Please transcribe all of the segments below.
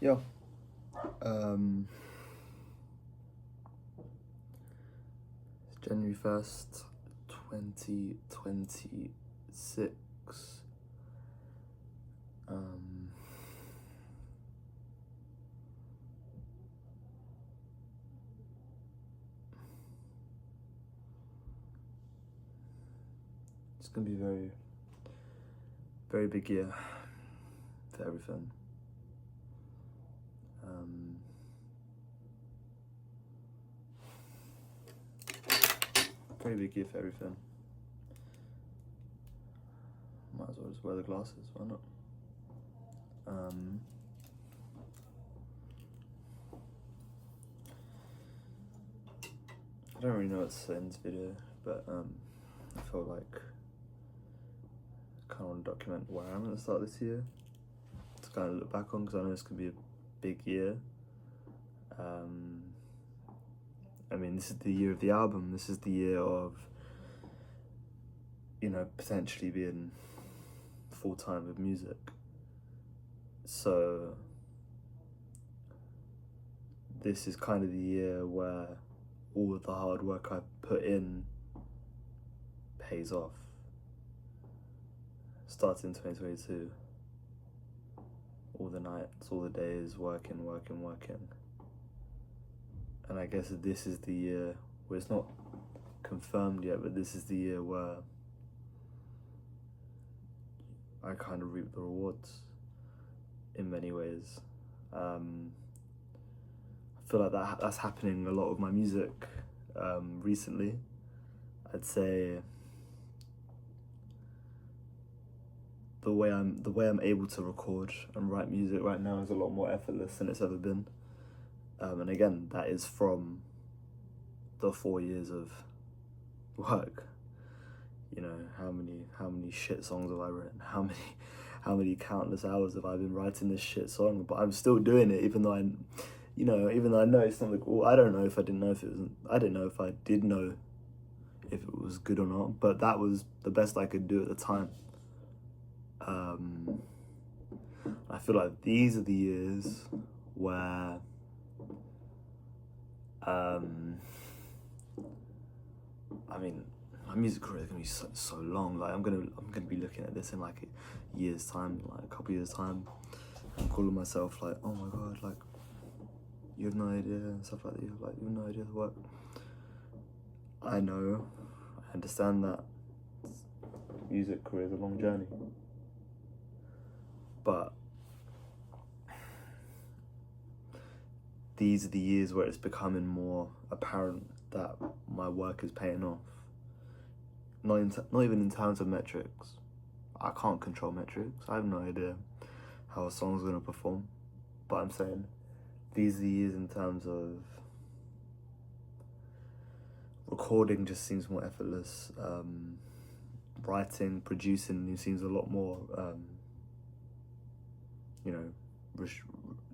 Yeah. Um, January 1st, 2026. Um, it's gonna be a very, very big year for everything. Very big year for everything. Might as well just wear the glasses, why not? I don't really know what to say in this video, but I felt like I kind of want to document where I'm at the start of this year to kind of look back on, because I know it's going to be a big year. I mean, this is the year of the album. This is the year of, potentially being full-time with music. So this is kind of the year where all of the hard work I put in pays off. Started in 2022. All the nights, all the days, working. And I guess this is the year where it's not confirmed yet, but this is the year where I kind of reap the rewards in many ways. I feel like that's happening a lot with my music recently. I'd say the way I'm able to record and write music right now is a lot more effortless than it's ever been. And again, that is from the 4 years of work. How many shit songs have I written? How many countless hours have I been writing this shit song? But I'm still doing it, even though I know it's not like, well, I don't know if I didn't know if it was. I didn't know if I did know if it was good or not. But that was the best I could do at the time. I feel like these are the years where I mean, my music career is gonna be so long. Like I'm gonna be looking at this in like a year's time, like a couple years time, and calling myself like, oh my god, like you have no idea and stuff like that. You have no idea the work. I know, I understand that music career is a long journey, but these are the years where it's becoming more apparent that my work is paying off. Not even in terms of metrics. I can't control metrics. I have no idea how a song's gonna perform. But I'm saying these are the years in terms of recording just seems more effortless. Writing, producing seems a lot more,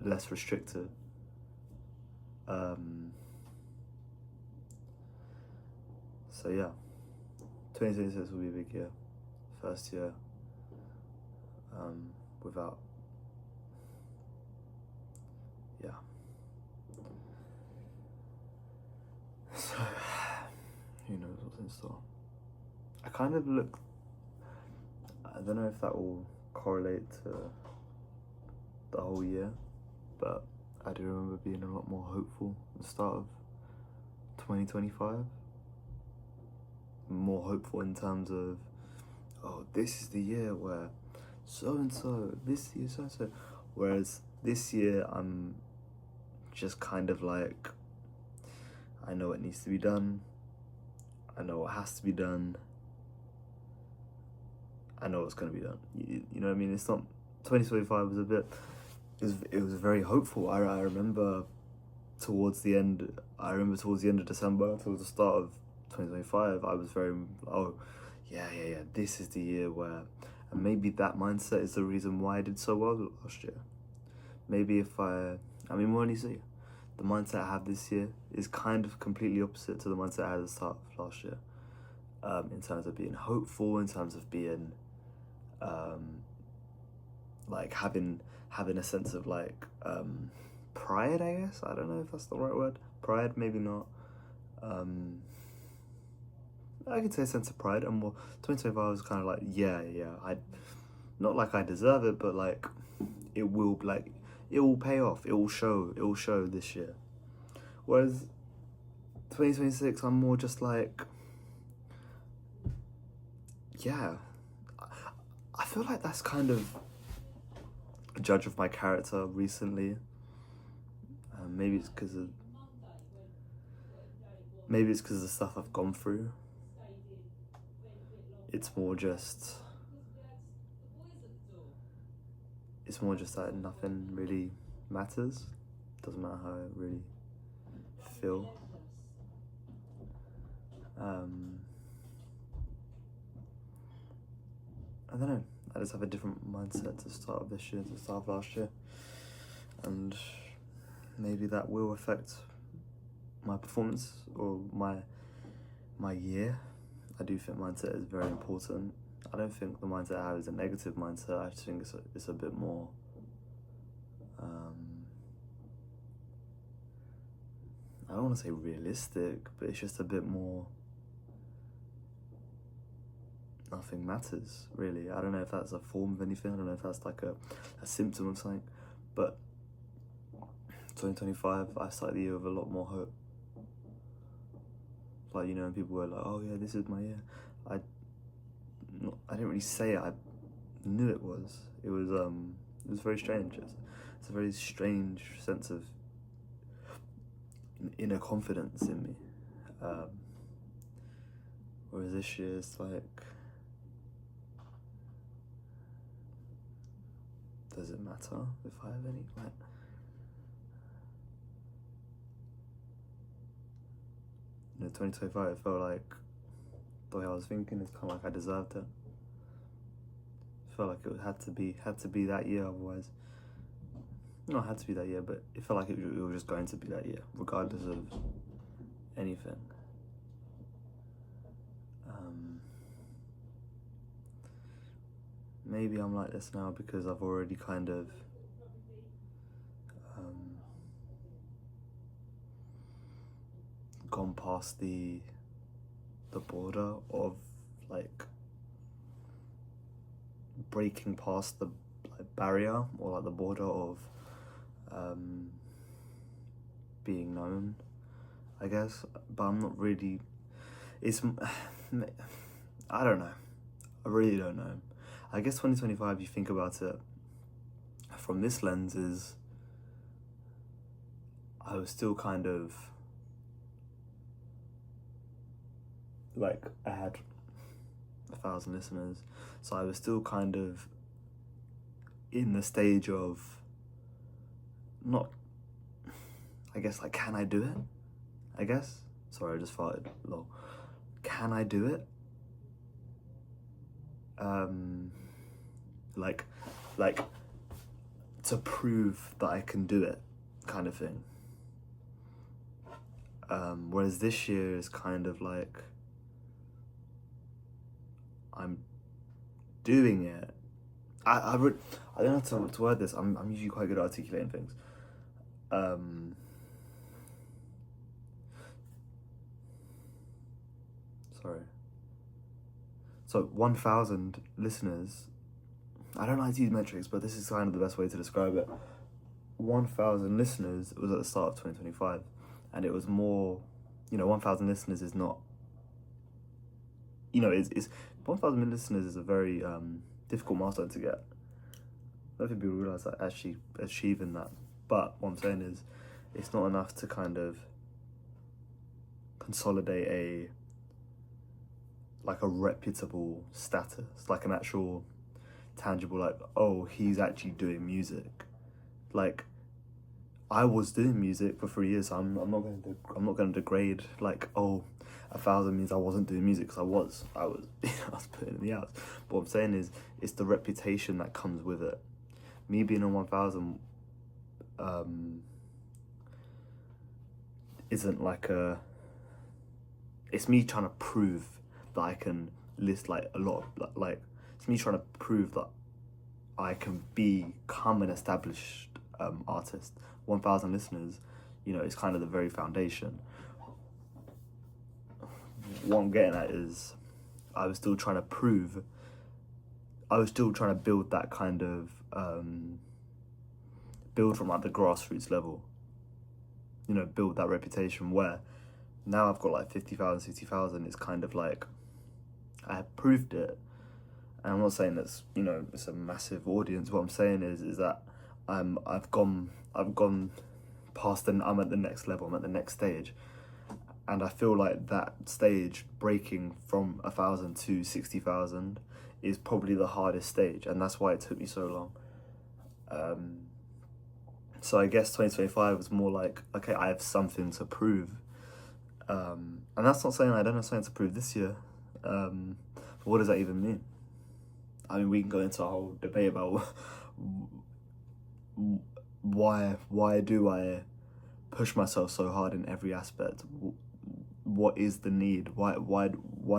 less restricted. So yeah, 2026 will be a big year. First year without, yeah. So, who knows what's in store. I kind of look, I don't know if that will correlate to the whole year, but I do remember being a lot more hopeful at the start of 2025. More hopeful in terms of, oh, this is the year where so-and-so, this year so-and-so. Whereas this year, I'm just kind of like, I know what needs to be done. I know what has to be done. I know what's going to be done. You know what I mean? It's not, 2025 was a bit, it was very hopeful. I remember towards the end of December, towards the start of 2025, I was very, yeah, this is the year where, and maybe that mindset is the reason why I did so well last year. Maybe if what do you see? The mindset I have this year is kind of completely opposite to the mindset I had at the start of last year. In terms of being hopeful, in terms of being, like having having a sense of like pride, I guess. I don't know if that's the right word. Pride, maybe not. I could say a sense of pride, and more 2025 was kind of like, yeah, I not like I deserve it, but like it will pay off. It will show this year. Whereas 2026, I'm more just like, yeah, I feel like that's kind of a judge of my character recently. Maybe it's because of the stuff I've gone through. It's more just that nothing really matters. Doesn't matter how I really feel. I don't know. I just have a different mindset to start of this year, to start of last year, and maybe that will affect my performance or my year. I do think mindset is very important. I don't think the mindset I have is a negative mindset. I just think it's a bit more I don't want to say realistic, but it's just a bit more nothing matters, really. I don't know if that's a form of anything. I don't know if that's like a symptom of something. But 2025, I started the year with a lot more hope. Like, you know, people were like, oh yeah, this is my year. I didn't really say it. I knew it was. It was very strange. It's a very strange sense of inner confidence in me. Whereas this year it's like, does it matter if I have any? Like, you know, 2025, it felt like the way I was thinking, it's kind of like I deserved it. It felt like it had to be that year, otherwise. Not had to be that year, but it felt like it was just going to be that year, regardless of anything. Maybe I'm like this now because I've already kind of gone past the border of like breaking past the barrier, or like the border of being known, I guess. But I'm not really, I don't know. I really don't know. I guess 2025, you think about it from this lens, is I was still kind of like, I had 1,000 listeners, so I was still kind of in the stage of not, I guess, like, can I do it? I guess. Sorry, I just farted. Lol. Can I do it? Like to prove that I can do it, kind of thing. Whereas this year is kind of like, I'm doing it. I don't know to word this. I'm usually quite good at articulating things. Sorry. So 1,000 listeners. I don't like to use metrics, but this is kind of the best way to describe it. 1,000 listeners was at the start of 2025, and it was more, you know, 1,000 listeners is not, you know, it's 1,000 listeners is a very difficult milestone to get. I don't think people realize that actually achieving that. But what I'm saying is, it's not enough to kind of consolidate a reputable status, like an actual tangible, like, oh, he's actually doing music. Like, I was doing music for 3 years, so I'm not going to degrade, like, oh, 1,000 means I wasn't doing music, because I was I was putting in the hours. But what I'm saying is, it's the reputation that comes with it. Me being on 1,000 isn't like it's me trying to prove that I can list like a lot of, like, it's me trying to prove that I can become an established artist. 1,000 listeners, you know, is kind of the very foundation. What I'm getting at is I was still trying to build that kind of, build from like the grassroots level, you know, build that reputation where now I've got like 50,000, 60,000. It's kind of like, I have proved it. And I'm not saying that's, you know, it's a massive audience. What I'm saying is that I've gone past and I'm at the next level, I'm at the next stage. And I feel like that stage, breaking from 1,000 to 60,000, is probably the hardest stage, and that's why it took me so long. So I guess 2025 was more like, okay, I have something to prove. And that's not saying I don't have something to prove this year. But what does that even mean? I mean, we can go into a whole debate about why do I push myself so hard in every aspect? What is the need? Why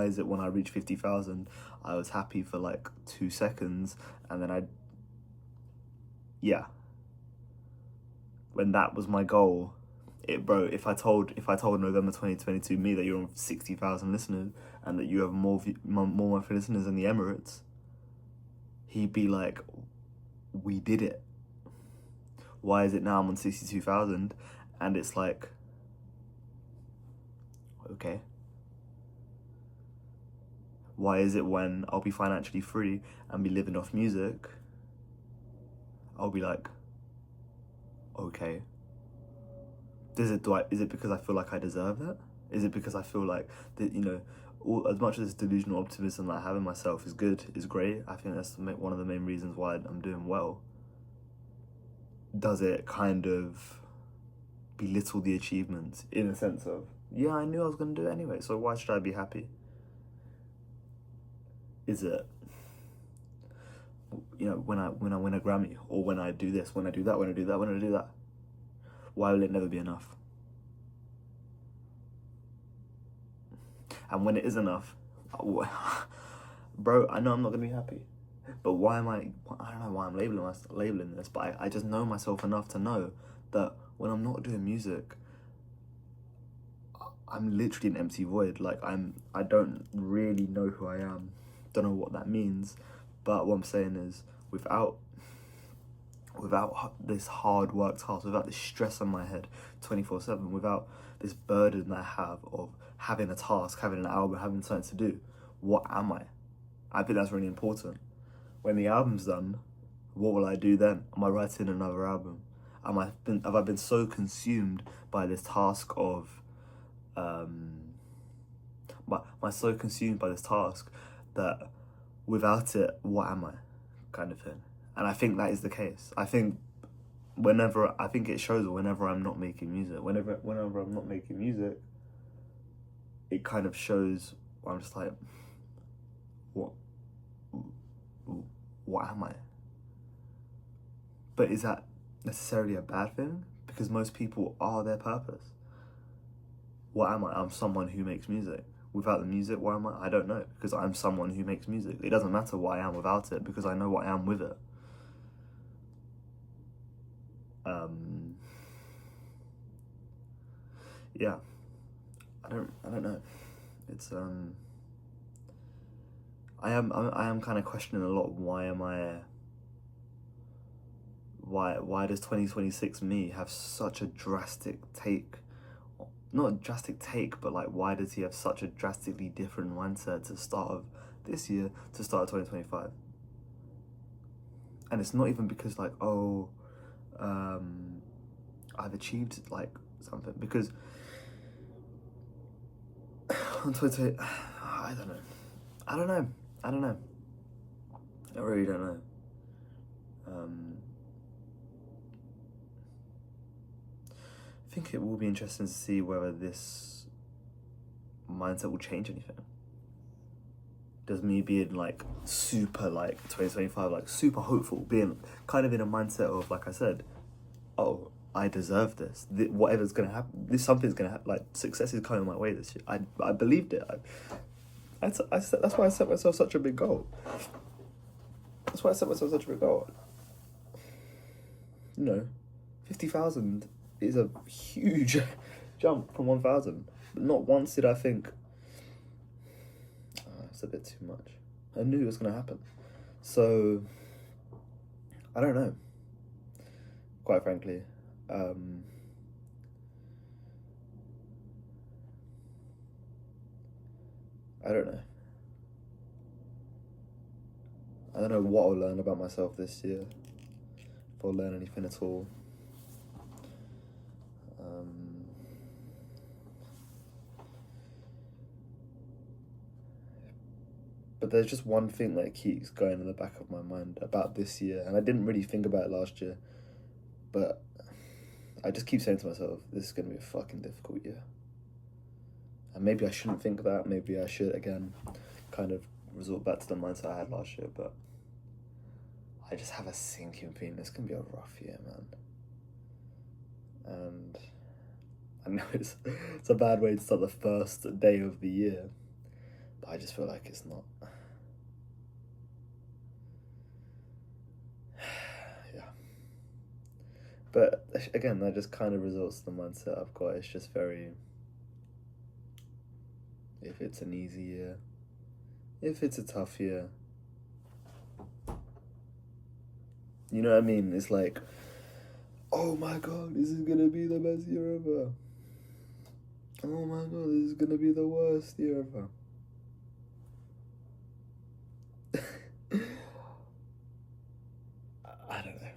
is it when I reach 50,000, I was happy for like 2 seconds, and then when that was my goal, if I told November 2022 me that you're on 60,000 listeners and that you have more monthly listeners than the Emirates, he'd be like, we did it. Why is it now I'm on 62,000? And it's like, okay. Why is it when I'll be financially free and be living off music, I'll be like, okay. Is it because I feel like I deserve that? Is it because I feel like that, you know, as much as delusional optimism that I have in myself is good, is great, I think that's one of the main reasons why I'm doing well. Does it kind of belittle the achievements in a sense of, yeah, I knew I was going to do it anyway, so why should I be happy? Is it, you know, when I win a Grammy, or when I do this, when I do that, when I do that, when I do that, why will it never be enough? And when it is enough, bro, I know I'm not gonna be happy. But why am I don't know why I'm labeling this, but I just know myself enough to know that when I'm not doing music, I'm literally an empty void. Like I don't really know who I am. Don't know what that means. But what I'm saying is, without this hard work task, without this stress on my head 24/7, without this burden that I have of having a task, having an album, having something to do, what am I? I think that's really important. When the album's done, what will I do then? Am I writing another album? Have I been so consumed by this task of, so consumed by this task that without it, what am I? Kind of thing. And I think that is the case. I think it shows whenever I'm not making music. Whenever I'm not making music, it kind of shows I'm just like, what am I? But is that necessarily a bad thing? Because most people are their purpose. What am I? I'm someone who makes music. Without the music, what am I? I don't know, because I'm someone who makes music. It doesn't matter what I am without it, because I know what I am with it. Yeah, I don't know. It's I am kind of questioning a lot. Why does 2026 me have such a drastic take? Not a drastic take, but like, why does he have such a drastically different mindset to start of this year to start of 2025? And it's not even because like, I've achieved like something, because on Twitter, I don't know. I really don't know. I think it will be interesting to see whether this mindset will change anything. Does me being like super like 2025, like super hopeful, being kind of in a mindset of, like I said, oh, I deserve this. Whatever's gonna happen, something's gonna happen. Like, success is coming my way this year. I believed it. That's why I set myself such a big goal. That's why I set myself such a big goal. 50,000 is a huge jump from 1,000. But not once did I think, it's a bit too much. I knew it was going to happen. So, I don't know. Quite frankly. I don't know. I don't know what I'll learn about myself this year. If I'll learn anything at all. But there's just one thing that keeps going in the back of my mind about this year, and I didn't really think about it last year, but I just keep saying to myself, this is going to be a fucking difficult year. And maybe I shouldn't think that, maybe I should, again, kind of resort back to the mindset I had last year, but I just have a sinking feeling it's going to be a rough year, man. And I know it's a bad way to start the first day of the year, but I just feel like it's not. Yeah. But again, that just kind of results in the mindset I've got. It's just very, if it's an easy year, if it's a tough year, you know what I mean? It's like, oh my god, this is gonna be the best year ever. Oh my god, this is gonna be the worst year ever. I don't know.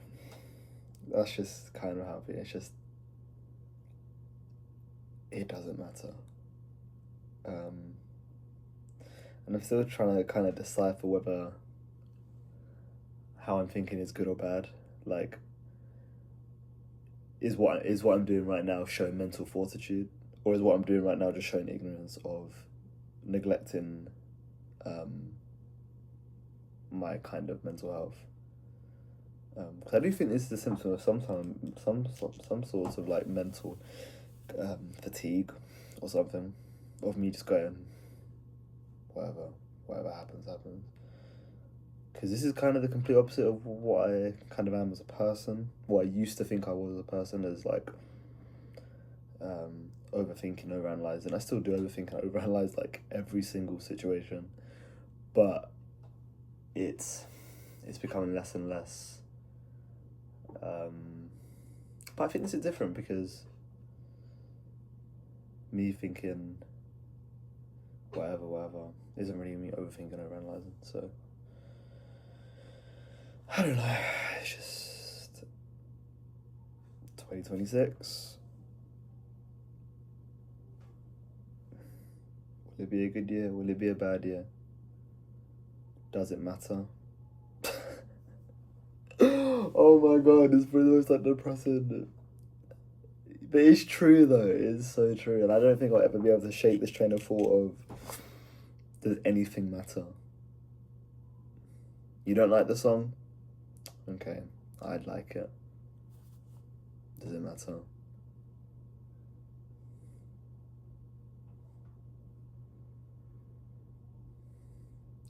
That's just kind of how it is. It's just, it doesn't matter. And I'm still trying to kind of decipher whether how I'm thinking is good or bad. Like, is what I'm doing right now showing mental fortitude, or is what I'm doing right now just showing ignorance of neglecting my kind of mental health? Because I do think this is a symptom of some sorts of like mental fatigue or something, of me just going, whatever happens. Because this is kind of the complete opposite of what I kind of am as a person. What I used to think I was as a person is like overthinking, overanalyzing. I still do overthink and overanalyze like every single situation, but it's becoming less and less. But I think this is different because me thinking whatever isn't really me overthinking, overanalyzing. So I don't know. It's just 2026. Will it be a good year? Will it be a bad year? Does it matter? Oh my god, it's pretty much like depressing. But it's true though, it's so true. And I don't think I'll ever be able to shake this train of thought of, does anything matter? You don't like the song? Okay, I'd like it. Does it matter?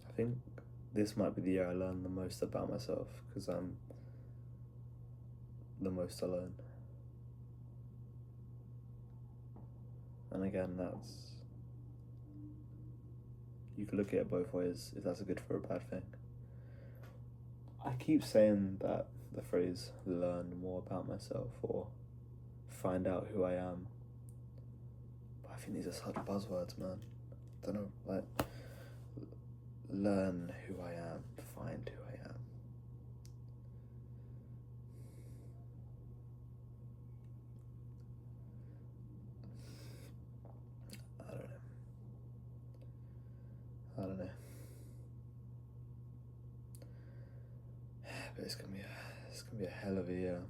I think this might be the year I learn the most about myself, because I'm the most alone. And again, you could look at it both ways, if that's a good or a bad thing. I keep saying that, the phrase, learn more about myself, or find out who I am. But I think these are such buzzwords, man. I don't know, like, learn who I am, find who I am. I don't know. But it's gonna be a hell of a year.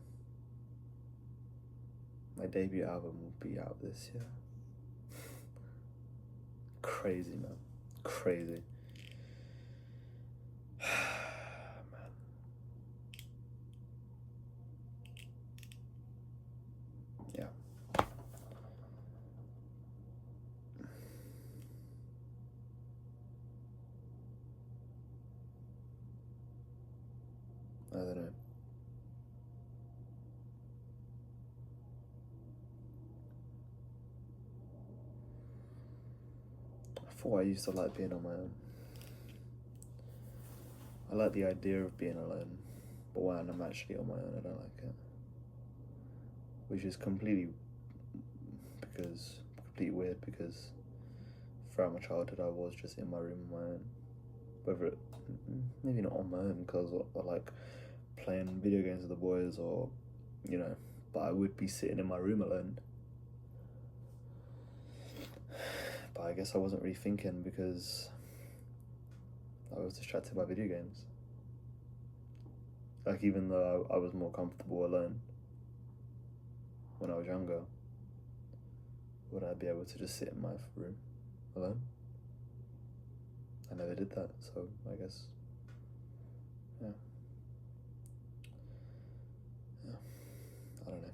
My debut album will be out this year. Crazy, man. Crazy. Man. Yeah. I thought I used to like being on my own. I like the idea of being alone, but when I'm actually on my own, I don't like it. Which is completely weird because throughout my childhood I was just in my room on my own. Whether it, maybe not on my own because I like playing video games with the boys or, you know, but I would be sitting in my room alone. But I guess I wasn't really thinking because I was distracted by video games. Like, even though I was more comfortable alone when I was younger, would I be able to just sit in my room alone? I never did that, so I guess, yeah. I don't know.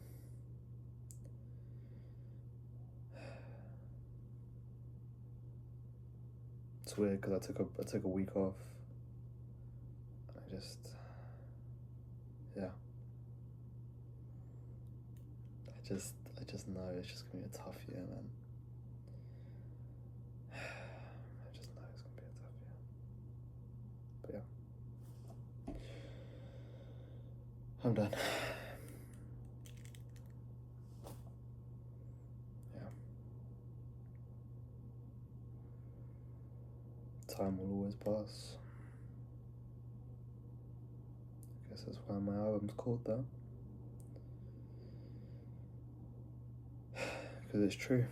It's weird because I took a week off. I just, yeah. I just know it's just gonna be a tough year, man. I just know it's gonna be a tough year. But yeah. I'm done. Yeah. Time will always pass. I guess that's why my album's called that. Because it's true.